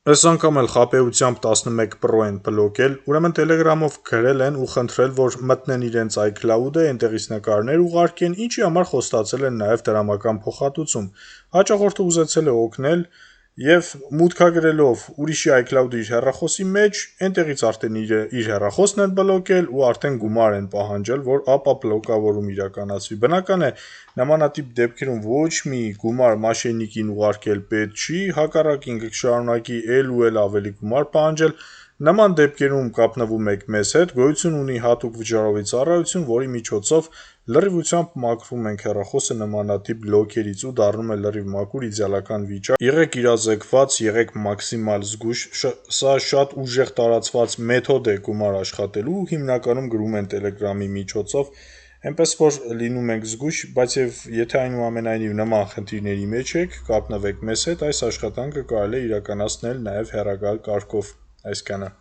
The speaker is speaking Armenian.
Այս անգամ էլ խաբեությամբ 11 Pro են բլոկել, ուրեմն Telegram-ով գրել են ու խնդրել, որ մտնեն իրենց iCloud-ը, այնտեղից նկարներ ուղարկեն, ինչի համար խոստացել են նաև դրամական փոխհատուցում։ Հաճախորդը ուզեցել է օգնել եւ մուտքագրելով ուրիշի iCloud-ը իր հեռախոսի մեջ, այնտեղից արդեն իր հեռախոսն են բլոկել ու արդեն գումար են պահանջել, որ ապա բլոկավորում իրականացվի։ Բնական է, նմանատիպ դեպքերում ոչ մի գումար մաշենիկին ուղարկել պետք չի, հակառակին կշարունակի էլ ու էլ ավելի գումար պահանջել։ Նման դեպքերում կապնվում եք մեզ հետ, գոյություն ունի հատուկ վճարովի ծառայություն, որի միջոցով լրիվությամբ մաքրում ենք հեռախոսը նմանատիպ բլոկերից ու դառնում է լրիվ մաքուր իդեալական վիճակ։ Եղեք իրազեկված, եղեք մաքսիմալ զգույշ, սա շատ ուժեղ տարածված մեթոդ է գումար աշխատելու, հիմնականում գրում են Telegram-ի միջոցով, այնպես որ լինում ենք զգույշ, բայց եթե այնուամենայնիվ նման խնդիրների մեջ եք, կապնվեք մեզ հետ, այս աշխատանքը կարելի է իրականացնել նաև հեռակալ կարգով, այսքանը։